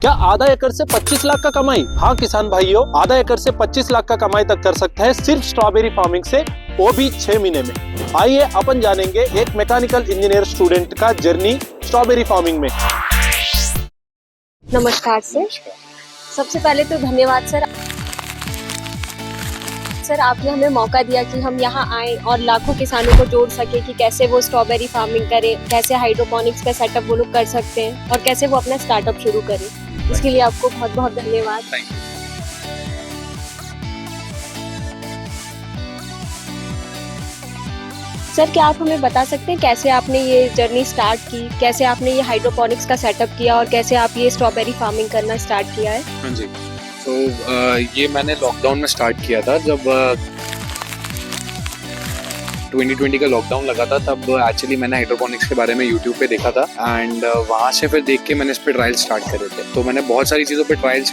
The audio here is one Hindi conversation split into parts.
क्या आधा एकड़ से 25 लाख का कमाई? हाँ किसान भाइयों, आधा एकड़ से 25 लाख का कमाई तक कर सकते हैं सिर्फ स्ट्रॉबेरी फार्मिंग से, वो भी 6 महीने में। आइए अपन जानेंगे एक मैकेनिकल इंजीनियर स्टूडेंट का जर्नी स्ट्रॉबेरी फार्मिंग में। नमस्कार सर। सबसे पहले तो धन्यवाद सर। सर आपने हमें मौका दिया कि हम यहाँ आए और लाखों किसानों को जोड़ सके कि कैसे वो स्ट्रॉबेरी फार्मिंग करें, कैसे हाइड्रोपोनिक्स का सेटअप वो लोग कर सकते हैं और कैसे वो अपना स्टार्टअप शुरू करें। इसके लिए आपको बहुत बहुत धन्यवाद। सर क्या आप हमें बता सकते हैं कैसे आपने ये जर्नी स्टार्ट की, कैसे आपने ये हाइड्रोपोनिक्स का सेटअप किया और कैसे आप ये स्ट्रॉबेरी फार्मिंग करना स्टार्ट किया है? हाँ जी, तो ये मैंने लॉकडाउन में स्टार्ट किया था। जब 2020 का लॉकडाउन लगा था तब एक्चुअली मैंने हाइड्रोपोनिक्स के बारे में यूट्यूब पे देखा था एंड वहाँ से फिर देख के मैंने इस पे ट्रायल स्टार्ट करे थे। तो मैंने बहुत सारी चीज़ों पे ट्रायल्स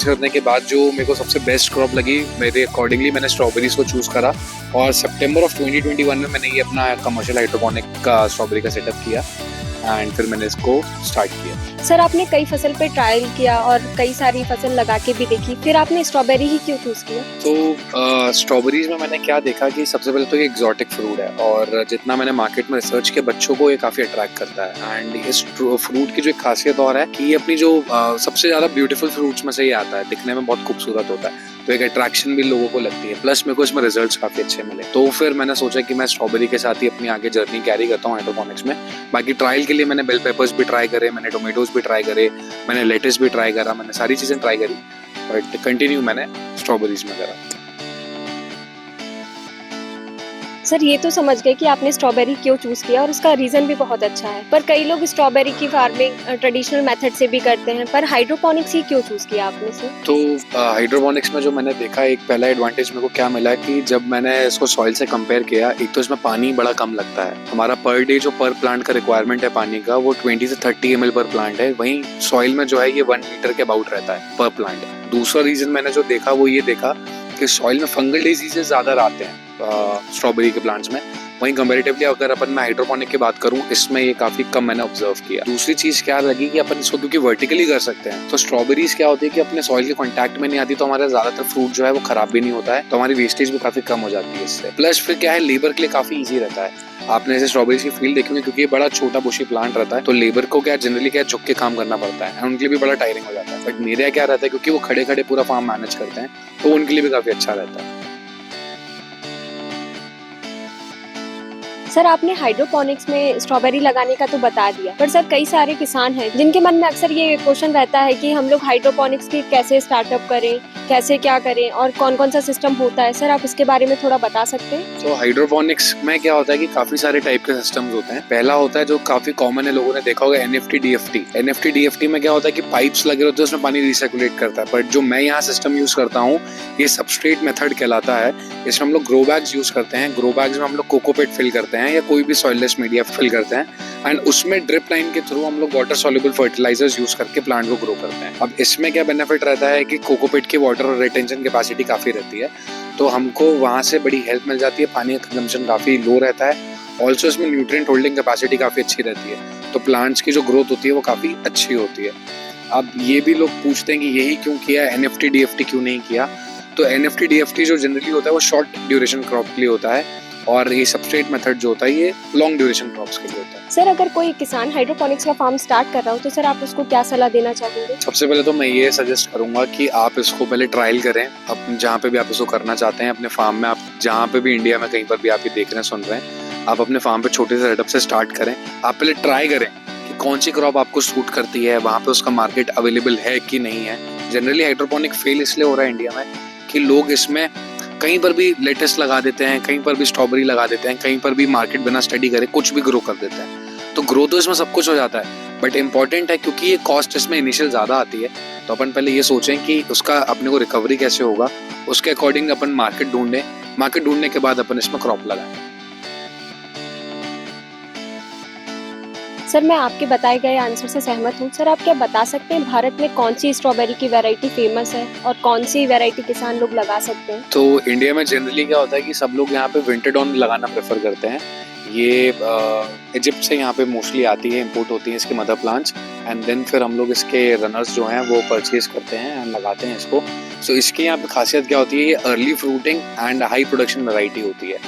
करने के बाद जो मेरे को सबसे बेस्ट क्रॉप लगी, मेरे अकॉर्डिंगली मैंने स्ट्रॉबेरीज को चूज़ करा और सितंबर ऑफ 2021 में मैंने ये अपना कमर्शियल हाइड्रोपोनिक का स्ट्रॉबेरी का सेटअप किया एंड फिर मैंने इसको स्टार्ट किया। सर आपने कई फसल पे ट्रायल किया और कई सारी फसल लगा के भी देखी, फिर आपने स्ट्रॉबेरी ही क्यों चूज किया? तो स्ट्रॉबेरीज में मैंने क्या देखा कि सबसे पहले तो ये एग्जॉटिक फ्रूट है और जितना मैंने मार्केट में रिसर्च किया बच्चों को ये काफी अट्रैक्ट करता है एंड इस फ्रूट की जो एक खासियत और है कि ये अपनी जो सबसे ज्यादा ब्यूटीफुल फ्रूट्स में से ये आता है, दिखने में बहुत खूबसूरत होता है, तो एक अट्रैक्शन भी लोगों को लगती है। प्लस मेरे को इसमें रिजल्ट्स काफी अच्छे मिले, तो फिर मैंने सोचा कि मैं स्ट्रॉबेरी के साथ ही अपनी आगे जर्नी कैरी करता हूँ हाइड्रोपोनिक्स में। बाकी ट्रायल के लिए मैंने बेल पेपर्स भी ट्राई करे, मैंने टोमेटोज भी ट्राई करे, मैंने लेटस भी ट्राई करा, मैंने सारी चीजें ट्राई करी, बट कंटिन्यू मैंने स्ट्रॉबेरीज में करा। सर ये तो समझ गए कि आपने स्ट्रॉबेरी क्यों चूज किया और उसका रीजन भी बहुत अच्छा है, पर कई लोग स्ट्रॉबेरी की फार्मिंग ट्रेडिशनल मेथड से भी करते हैं, पर हाइड्रोपोनिक्स ही क्यों चूज किया आपने सर? तो हाइड्रोपोनिक्स में जो मैंने देखा, एक पहला एडवांटेज मेरे को क्या मिला कि जब मैंने इसको सॉइल से कंपेयर किया, एक तो इसमें पानी बड़ा कम लगता है। हमारा पर डे जो पर प्लांट का रिक्वायरमेंट है पानी का, वो 20 से 30 ml पर प्लांट है। वहीं सॉइल में जो है ये 1 लीटर के अबाउट रहता है पर प्लांट। दूसरा रीजन मैंने जो देखा वो ये देखा कि सॉइल में फंगल डिजीजेस ज्यादा आते हैं स्ट्रॉबेरी के प्लांट्स में। वहीं कंपैरेटिवली अगर अपन मैं हाइड्रोपोनिक की बात करूं, इसमें ये काफी कम मैंने ऑब्जर्व किया। दूसरी चीज क्या लगी कि अपन इसको क्योंकि वर्टिकली कर सकते हैं, तो स्ट्रॉबेरीज क्या होती है कि अपने सॉइल के कांटेक्ट में नहीं आती, तो हमारा ज्यादातर फ्रूट जो है वो खराब भी नहीं होता है, तो हमारी वेस्टेज भी काफी कम हो जाती है इससे। प्लस फिर क्या है, लेबर के लिए काफी ईजी रहता है। आपने ऐसे स्ट्रॉबेरीज की फील्ड देखी होगी, क्योंकि ये बड़ा छोटा बुशी प्लांट रहता है, तो लेबर को क्या जनरली क्या झुक के काम करना पड़ता है, उनके लिए भी बड़ा टायरिंग हो जाता है। बट मेरे क्या रहता है, क्योंकि वो खड़े खड़े पूरा फार्म मैनेज करते हैं, तो उनके लिए भी काफी अच्छा रहता है। सर आपने हाइड्रोपोनिक्स में स्ट्रॉबेरी लगाने का तो बता दिया, पर सर कई सारे किसान हैं जिनके मन में अक्सर ये क्वेश्चन रहता है कि हम लोग हाइड्रोपोनिक्स की कैसे स्टार्टअप करें, कैसे क्या करें और कौन कौन सा सिस्टम होता है। सर आप इसके बारे में थोड़ा बता सकते हैं? तो हाइड्रोपोनिक्स में क्या होता है कि काफी सारे टाइप के सिस्टम्स होते हैं। पहला होता है जो काफी कॉमन है, लोगों ने देखा होगा, एनएफटी डीएफटी। एनएफटी डीएफटी में क्या होता है कि पाइप्स लगे होते हैं, उसमें पानी रिसर्कुलेट करता है। बट जो मैं यहाँ सिस्टम यूज करता हूँ, ये सबस्ट्रेट मेथड कहलाता है। इसमें हम लोग ग्रो बैग्स यूज करते हैं। ग्रो बैग्स में हम लोग कोकोपीट फिल करते हैं या कोई भी सॉइललेस मीडिया फिल करते हैं एंड उसमें ड्रिप लाइन के थ्रू हम लोग वाटर सॉल्युबल फर्टिलाइजर्स यूज करके प्लांट को ग्रो करते हैं। अब इसमें क्या बेनिफिट रहता है कि कोकोपीट की वाटर और रिटेंशन कैपेसिटी काफी रहती है, तो हमको वहां से बड़ी हेल्प मिल जाती है। पानी का कंजम्पशन काफी लो रहता है। ऑल्सो इसमें न्यूट्रिएंट होल्डिंग कैपेसिटी काफी अच्छी रहती है, तो प्लांट्स की जो ग्रोथ होती है वो काफी अच्छी होती है। अब ये भी लोग पूछते हैं कि यही क्यों किया, एनएफटी डीएफटी क्यों नहीं किया? तो एनएफटी डीएफटी जो जनरली होता है वो शॉर्ट ड्यूरेशन क्रॉप के लिए होता है और ये सबस्ट्रेट मेथड जो होता है ये लॉन्ग ड्यूरेशन क्रॉप्स के लिए होता है। सर अगर कोई किसान हाइड्रोपोनिक्स का फार्म स्टार्ट कर रहा हो तो सर आप उसको क्या सलाह देना चाहेंगे? सबसे पहले तो मैं ये सजेस्ट करूंगा कि आप इसको पहले ट्रायल करें। अब जहाँ पे भी आप इसको करना चाहते हैं अपने फार्म में, आप जहाँ पे भी इंडिया में कहीं पर भी आप ये देख रहे हैं सुन रहे हैं, आप अपने फार्म पे छोटे से सेटअप से स्टार्ट करें। आप पहले ट्राई करें कि कौन सी क्रॉप आपको सूट करती है, वहाँ पे उसका मार्केट अवेलेबल है कि नहीं है। जनरली हाइड्रोपोनिक फेल इसलिए हो रहा है इंडिया में कि लोग इसमें कहीं पर भी लेटेस्ट लगा देते हैं, कहीं पर भी स्ट्रॉबेरी लगा देते हैं, कहीं पर भी मार्केट बिना स्टडी करे कुछ भी ग्रो कर देते हैं। तो ग्रो तो इसमें सब कुछ हो जाता है, बट इम्पॉर्टेंट है क्योंकि ये कॉस्ट इसमें इनिशियल ज़्यादा आती है, तो अपन पहले ये सोचें कि उसका अपने को रिकवरी कैसे होगा, उसके अकॉर्डिंग अपन मार्केट ढूंढें। मार्केट ढूंढने के बाद अपन इसमें क्रॉप लगाएं। सर मैं आपके बताए गए आंसर से सहमत हूँ। सर आप क्या बता सकते हैं भारत में कौन सी स्ट्रॉबेरी की वैरायटी फेमस है और कौन सी वैरायटी किसान लोग लगा सकते हैं? तो इंडिया में जनरली क्या होता है कि सब लोग यहाँ पे विंटरडॉन लगाना प्रेफर करते हैं। ये इजिप्ट से यहाँ पे मोस्टली आती है, इंपोर्ट होती है इसके मदर प्लांट्स, एंड देन फिर हम लोग इसके रनर्स जो हैं वो परचेज करते हैं एंड लगाते हैं इसको। सो इसकी यहाँ पे खासियत क्या होती है, ये early fruiting and high production variety होती है।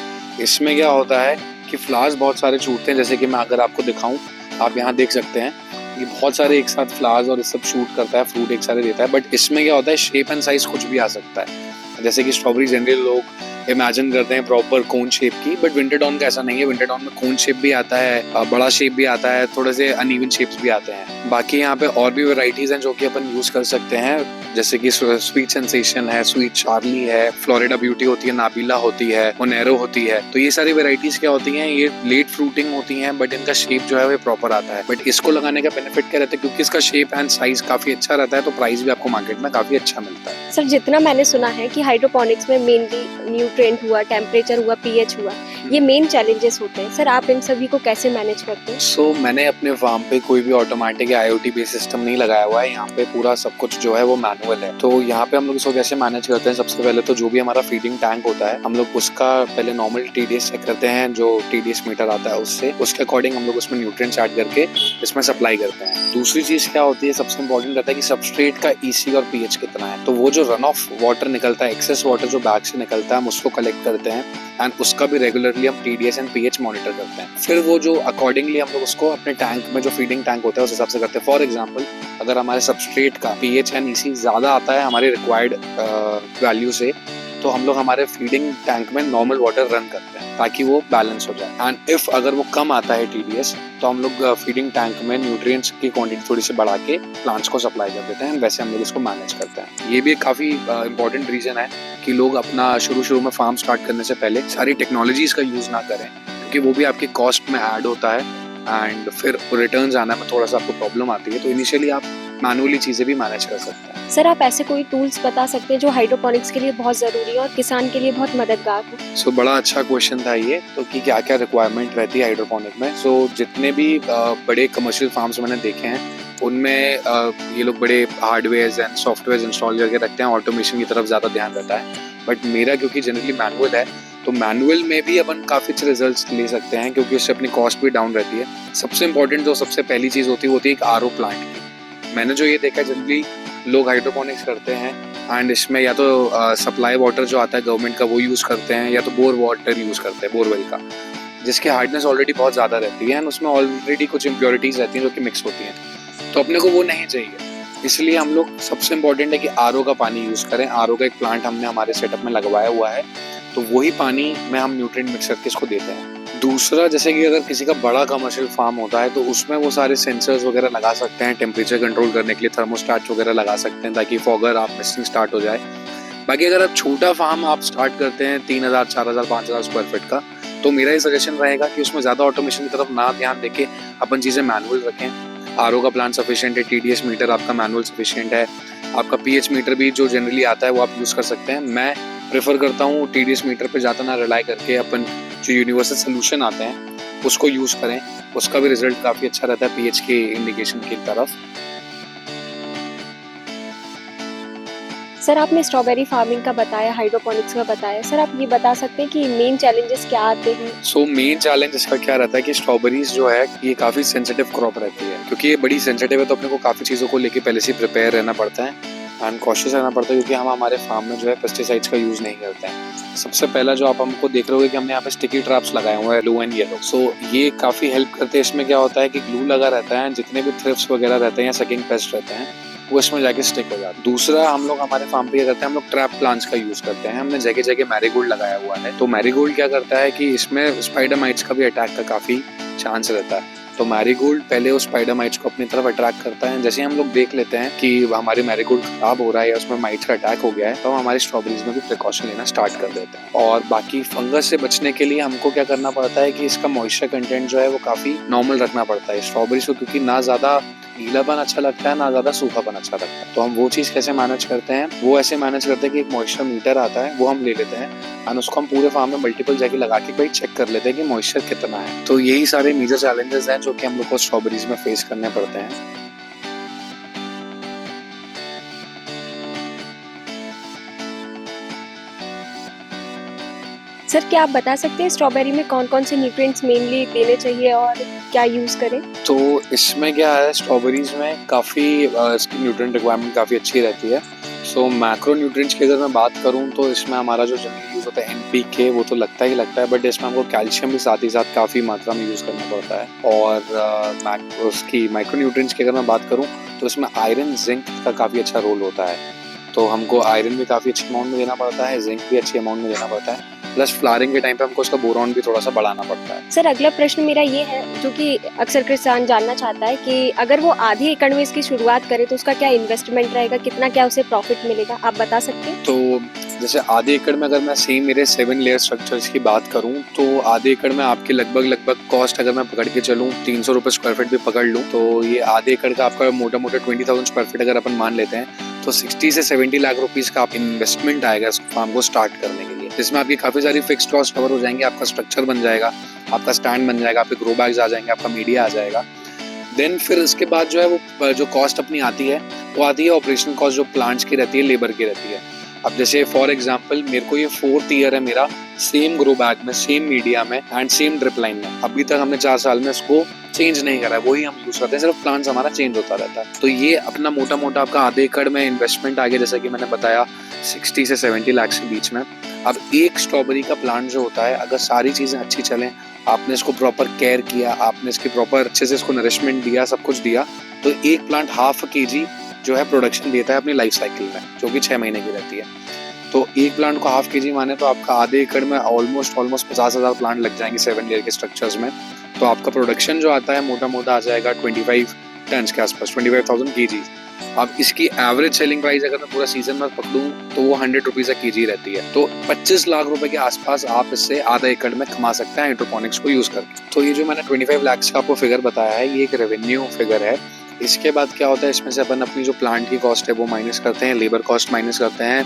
इसमें क्या होता है कि फ्लावर्स बहुत सारे छूटते हैं, जैसे कि मैं अगर आपको दिखाऊं, आप यहाँ देख सकते हैं ये बहुत सारे एक साथ फ्लावर्स और सब शूट करता है, फ्रूट एक सारे देता है। बट इसमें क्या होता है, शेप एंड साइज कुछ भी आ सकता है। जैसे कि स्ट्रॉबेरी जनरली लोग इमेजिन करते हैं प्रॉपर कोन शेप की, बट विंटरडॉन का ऐसा नहीं है। विंटरडॉन में कोन शेप भी आता है, बड़ा शेप भी आता है, थोड़े से अनइवन शेप्स भी आते हैं। बाकी यहाँ पे और भी वैरायटीज हैं जो कि अपन यूज कर सकते हैं, जैसे कि स्वीट सेंसेशन है, स्वीट चार्ली है, फ्लोरिडा ब्यूटी होती है, नाबीला होती है, मोनेरो होती है। तो ये सारी वैरायटीज क्या होती हैं, ये लेट फ्रूटिंग होती हैं, बट इनका शेप जो है वो प्रॉपर आता है। बट इसको लगाने का बेनिफिट क्या रहता है, क्योंकि इसका शेप एंड साइज काफी अच्छा रहता है, तो प्राइस भी आपको मार्केट में काफी अच्छा मिलता है। सर जितना मैंने सुना है कि हाइड्रोपोनिक्स में मेनली न्यूट्रिएंट हुआ, टेम्परेचर हुआ, पीएच हुआ, ये मेन चैलेंजेस होते हैं। सर आप इन सभी को कैसे मैनेज करते हैं? सो मैंने अपने फार्म पे कोई भी ऑटोमेटिक या IoT बेस्ड सिस्टम नहीं लगाया हुआ है। यहाँ पे पूरा सब कुछ जो है वो मैनुअल है। तो यहाँ पे हम लोग इसको कैसे मैनेज करते हैं, सबसे पहले तो जो भी हमारा फीडिंग टैंक होता है, हम लोग उसका पहले नॉर्मल TDS चेक करते हैं, जो TDS मीटर आता है उससे, उसके अकॉर्डिंग हम लोग उसमें न्यूट्रिएंट्स ऐड करके इसमें सप्लाई करते हैं। दूसरी चीज क्या होती है, सबसे इंपॉर्टेंट रहता है कि सबस्ट्रेट का EC और pH कितना है। तो वो जो रन ऑफ वाटर निकलता है, एक्सेस वाटर जो बैग से निकलता है, हम उसको कलेक्ट करते हैं एंड उसका भी रेगुलरली हम TDS एंड pH मॉनिटर करते हैं। फिर वो जो अकॉर्डिंगली हम लोग उसको अपने टैंक में जो फीडिंग टैंक होता है उस हिसाब से करते हैं। फॉर एग्जांपल, अगर हमारे सबस्ट्रेट का pH एंड EC ज्यादा आता है हमारे रिक्वायर्ड वैल्यू से, तो हम लोग हमारे फीडिंग टैंक में नॉर्मल वाटर रन करते हैं ताकि वो बैलेंस हो जाए। एंड इफ अगर वो कम आता है TDS, तो हम लोग फीडिंग टैंक में न्यूट्रिएंट्स की क्वांटिटी थोड़ी सी बढ़ा के प्लांट्स को सप्लाई कर देते हैं। वैसे हम लोग इसको मैनेज करते हैं। ये भी एक काफी इंपॉर्टेंट रीजन है कि लोग अपना शुरू में फार्म स्टार्ट करने से पहले सारी टेक्नोलॉजीज का यूज ना करें, क्योंकि वो भी आपकी कॉस्ट में ऐड होता है एंड फिर रिटर्न्स आने में थोड़ा सा आपको प्रॉब्लम आती है। तो इनिशियली आप मैनुअली चीजें भी मैनेज कर सकते हैं। सर आप ऐसे कोई टूल्स बता सकते हैं जो हाइड्रोपोनिक्स के लिए बहुत जरूरी है और किसान के लिए बहुत मददगार हो? सो बड़ा अच्छा क्वेश्चन था ये, तो कि क्या क्या रिक्वायरमेंट रहती है हाइड्रोपोनिक में। सो जितने भी बड़े कमर्शियल फार्म्स मैंने देखे हैं, उनमें ये लोग बड़े हार्डवेयर एंड सॉफ्टवेयर इंस्टॉल करके रखते हैं, ऑटोमेशन की तरफ ज्यादा ध्यान रहता है। बट मेरा क्योंकि जनरली मैनुअल है, तो मैनुअल में भी अपन काफी अच्छे रिजल्ट्स ले सकते हैं, क्योंकि उससे अपनी कॉस्ट भी डाउन रहती है। सबसे इंपॉर्टेंट जो सबसे पहली चीज होती है एक RO प्लांट की। मैंने जो ये देखा है, जनरली लोग हाइड्रोपोनिक्स करते हैं एंड इसमें या तो सप्लाई वाटर जो आता है गवर्नमेंट का वो यूज करते हैं, या तो बोर वाटर यूज करते हैं, बोरवेल का, जिसकी हार्डनेस ऑलरेडी बहुत ज्यादा रहती है एंड उसमें ऑलरेडी कुछ इम्प्योरिटीज रहती हैं जो कि मिक्स होती हैं। तो अपने को वो नहीं चाहिए, इसलिए हम लोग सबसे इम्पोर्टेंट है कि RO का पानी यूज करें। RO का एक प्लांट हमने हमारे सेटअप में लगवाया हुआ है, तो वही पानी में हम न्यूट्रिएंट मिक्स करके इसको देते हैं। दूसरा, जैसे कि अगर किसी का बड़ा कमर्शियल फार्म होता है, तो उसमें वो सारे सेंसर्स वगैरह लगा सकते हैं, टेम्परेचर कंट्रोल करने के लिए थर्मोस्टेट वगैरह लगा सकते हैं, ताकि फॉगर आप मिस्टिंग स्टार्ट हो जाए। बाकी अगर आप छोटा फार्म आप स्टार्ट करते हैं 3000, 4000, 5000 स्क्वायर फीट का, तो मेरा ये सजेशन रहेगा कि उसमें ज्यादा ऑटोमेशन की तरफ ना ध्यान देके अपन चीजें मैनुअल रखें। RO का प्लान सफिशिएंट है, TDS मीटर आपका मैनुअल सफिशिएंट है, आपका pH मीटर भी जो जनरली आता है वो आप यूज कर सकते हैं। मैं प्रेफर करता हूँ TDS मीटर पे ज़्यादा ना रिलाई करके अपन जो यूनिवर्सल सोल्यूशन आते हैं उसको यूज करें, उसका भी रिजल्ट काफी अच्छा रहता है pH के इंडिकेशन की तरफ। सर आपने स्ट्रॉबेरी फार्मिंग का बताया, हाइड्रोपोनिक्स का बताया, सर आप ये बता सकते हैं कि मेन चैलेंजेस क्या आते हैं? सो मेन चैलेंज इसका क्या रहता है कि स्ट्रॉबेरीज जो है ये काफी सेंसिटिव क्रॉप रहती है, क्योंकि ये बड़ी सेंसिटिव है, तो अपने को काफी चीजों को लेके पहले से प्रिपेयर रहना पड़ता है एंड कॉशियस रहना पड़ता है, क्योंकि हम हमारे फार्म में जो है पेस्टिसाइड्स का यूज नहीं करते हैं। सबसे पहला जो आप हमको देख रहे हो कि हमने यहाँ पे स्टिकी ट्रैप्स लगाए हुए हैं, ब्लू एंड येलो। सो ये काफी हेल्प करते हैं। इसमें क्या होता है कि ग्लू लगा रहता है, जितने भी थ्रिप्स वगैरह रहते हैं या सकिंग पेस्ट रहते हैं वो इसमें जाके स्टिक हो जाता है। दूसरा, हम लोग हमारे फार्म पे क्या करते हैं, हम लोग ट्रैप प्लांट्स का यूज करते हैं। हमने जगह जगह मैरीगोल्ड लगाया हुआ है, तो मैरीगोल्ड क्या करता है कि इसमें स्पाइडर माइट्स का भी अटैक का काफी चांस रहता है। तो मैरीगोल्ड पहले उस स्पाइडर माइट्स को अपनी तरफ अट्रैक्ट करता है। जैसे हम लोग देख लेते हैं कि हमारे मैरीगोल्ड खराब हो रहा है या उसमें माइट्स का अटैक हो गया है, तो हम हमारी स्ट्रॉबेरीज में भी प्रिकॉशन लेना स्टार्ट कर देते हैं। और बाकी फंगस से बचने के लिए हमको क्या करना पड़ता है कि इसका मॉइस्चर कंटेंट जो है वो काफी नॉर्मल रखना पड़ता है स्ट्रॉबेरीज को, क्योंकि ना ज्यादा गीलापन अच्छा लगता है ना ज्यादा सूखापन अच्छा लगता है। तो हम वो चीज कैसे मैनेज करते हैं, वो ऐसे मैनेज करते हैं कि एक मॉइस्चर मीटर आता है, वो हम ले लेते हैं और उसको हम पूरे फार्म में मल्टीपल जगह लगा के भाई चेक कर लेते हैं कि मॉइस्चर कितना है। तो यही सारे मेजर चैलेंजेस हैं जो कि हम लोग को स्ट्रॉबेरीज में फेस करने पड़ते हैं। सर क्या आप बता सकते हैं स्ट्रॉबेरी में कौन कौन से न्यूट्रिएंट्स मेनली देने चाहिए और क्या यूज़ करें? तो इसमें क्या है, स्ट्रॉबेरीज में काफ़ी इसकी न्यूट्रिएंट रिक्वायरमेंट काफ़ी अच्छी रहती है। सो मैक्रो न्यूट्रिएंट्स की अगर मैं बात करूँ तो इसमें हमारा जो जनरली यूज़ होता है NPK, वो तो लगता ही लगता है, बट इसमें हमको कैल्शियम भी साथ ही साथ काफ़ी मात्रा में यूज़ करना पड़ता है। और उसकी माइक्रो न्यूट्रिएंट्स की अगर मैं बात करूँ तो इसमें आयरन जिंक का काफ़ी अच्छा रोल होता है। तो हमको आयरन भी काफ़ी अच्छे अमाउंट में देना पड़ता है, जिंक भी अच्छे अमाउंट में देना पड़ता है, प्लस फ्लावरिंग के टाइम पे हमको उसका बोरॉन भी थोड़ा सा बढ़ाना पड़ता है। सर अगला प्रश्न मेरा ये है जो कि अक्सर किसान जानना चाहता है कि अगर वो आधे एकड़ में इसकी शुरुआत करे तो उसका क्या इन्वेस्टमेंट रहेगा, कितना क्या उसे प्रॉफिट मिलेगा, आप बता सकते हैं? तो जैसे आधे एकड़ में अगर मैं सेम मेरे 7 लेयर स्ट्रक्चर्स की बात करूं तो आधे एकड़ में आपके लगभग कॉस्ट अगर मैं पकड़ के चलूं 300 रुपये स्क्वायर फीट भी पकड़ लूं तो ये आधे एकड़ का आपका मोटा 20,000 स्क्वायर फीट अगर अपन मान लेते हैं तो 60 से 70 लाख रुपीस का आप इन्वेस्टमेंट आएगा इस फार्म को स्टार्ट करने के लिए, जिसमें आपकी काफ़ी सारी फिक्स्ड कॉस्ट कवर हो जाएंगे, आपका स्ट्रक्चर बन जाएगा, आपका स्टैंड बन जाएगा, आपके ग्रो बैग्स आ जाएंगे, आपका मीडिया आ जाएगा। देन फिर इसके बाद जो है वो जो कॉस्ट अपनी आती है वो आती है ऑपरेशनल कॉस्ट, जो प्लांट्स की रहती है, लेबर की रहती है। अब जैसे फॉर एग्जांपल मेरे को ये 4th ईयर है मेरा सेम ग्रो बैग में, सेम मीडिया में एंड सेम ड्रिप लाइन में। अभी तक हमने 4 साल में इसको चेंज नहीं करा है, वही हम यूज करते हैं, सिर्फ प्लांट्स हमारा चेंज होता रहता है। तो ये अपना मोटा मोटा आपका आधे एकड़ में इन्वेस्टमेंट आ गया, जैसा कि मैंने बताया 60 से 70 लाख के बीच में। अब एक स्ट्रॉबेरी का प्लांट जो होता है, अगर सारी चीजें अच्छी चलें, आपने इसको प्रॉपर केयर किया, आपने इसकी प्रॉपर अच्छे से इसको नरिशमेंट दिया, सब कुछ दिया, तो एक प्लांट 1/2 kg जो है प्रोडक्शन देता है अपनी लाइफ साइकिल में, जो कि 6 महीने की रहती है। तो एक प्लांट को 1/2 kg माने तो आपका आधे एकड़ में ऑलमोस्ट 50,000 प्लांट लग जाएंगे 7 लेयर के स्ट्रक्चर्स में। तो आपका प्रोडक्शन जो आता है मोटा मोटा आ जाएगा 25 टन्स के आसपास, 25,000 kg। अब इसकी एवरेज सेलिंग प्राइस अगर मैं पूरा सीजन में पकड़ूं तो वो 100 रुपीज kg रहती है। तो 25 लाख रुपए के आसपास आप इससे आधा एकड़ में कमा सकते हैं हाइड्रोपोनिक्स को यूज करके। तो ये जो मैंने 25 लाख का आपको फिगर बताया है, ये एक रेवेन्यू फिगर है। इसके बाद क्या होता है, इसमें से अपन अपनी जो प्लांट की कॉस्ट है वो माइनस करते हैं, लेबर कॉस्ट माइनस करते हैं,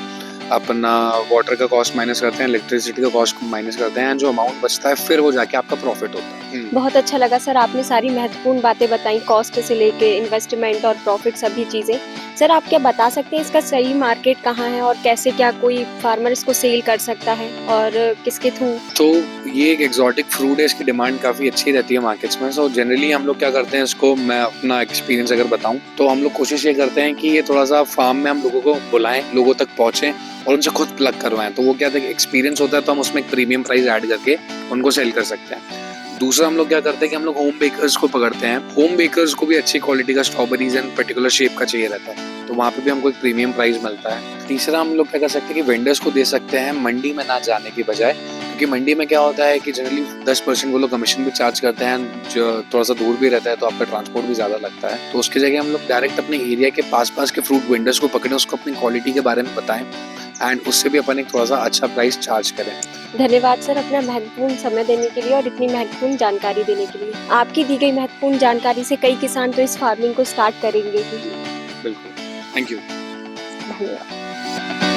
अपना वाटर का कॉस्ट माइनस करते हैं, इलेक्ट्रिसिटी का कॉस्ट माइनस करते हैं, जो अमाउंट बचता है फिर वो जाके आपका प्रॉफिट होता है। बहुत अच्छा लगा सर, आपने सारी महत्वपूर्ण बातें बताई, कॉस्ट से लेके इन्वेस्टमेंट और प्रॉफिट सभी चीज़ें। सर आप क्या बता सकते हैं इसका सही मार्केट कहाँ है और कैसे क्या कोई फार्मर इसको सेल कर सकता है और किसके थ्रू? तो ये एक एक्सोटिक फ्रूट है, इसकी डिमांड काफ़ी अच्छी रहती है मार्केट्स में। सो जनरली हम लोग क्या करते हैं, इसको मैं अपना एक्सपीरियंस अगर बताऊं तो हम लोग कोशिश ये करते हैं कि ये थोड़ा सा फार्म में हम लोगों को बुलाएं, लोगों तक पहुंचें और उनसे खुद प्लग करवाएं। तो वो क्या है, एक्सपीरियंस होता है तो हम उसमें एक प्रीमियम प्राइस ऐड करके उनको सेल कर सकते हैं। दूसरा हम लोग क्या करते हैं कि हम लोग होम बेकर्स को पकड़ते हैं। होम बेकर्स को भी अच्छी क्वालिटी का स्ट्रॉबेरीज एंड पर्टिकुलर शेप का चाहिए रहता है, तो वहाँ पे भी हमको एक प्रीमियम प्राइस मिलता है। तीसरा हम लोग क्या कर सकते हैं कि वेंडर्स को दे सकते हैं मंडी में ना जाने की बजाय, क्योंकि मंडी में क्या होता है कि जनरली 10% वो लोग कमीशन भी चार्ज करते हैं, जो थोड़ा सा दूर भी रहता है तो आपका ट्रांसपोर्ट भी ज़्यादा लगता है। तो उसकी जगह हम लोग डायरेक्ट अपने एरिया के पास के फ्रूट वेंडर्स को पकड़ें, उसको अपनी क्वालिटी के बारे में बताएं एंड उससे भी अपन एक थोड़ा सा अच्छा प्राइस चार्ज करें। धन्यवाद सर अपना महत्वपूर्ण समय देने के लिए और इतनी महत्वपूर्ण जानकारी देने के लिए। आपकी दी गई महत्वपूर्ण जानकारी से कई किसान तो इस फार्मिंग को स्टार्ट करेंगे ही। बिल्कुल, थैंक यू। धन्यवाद।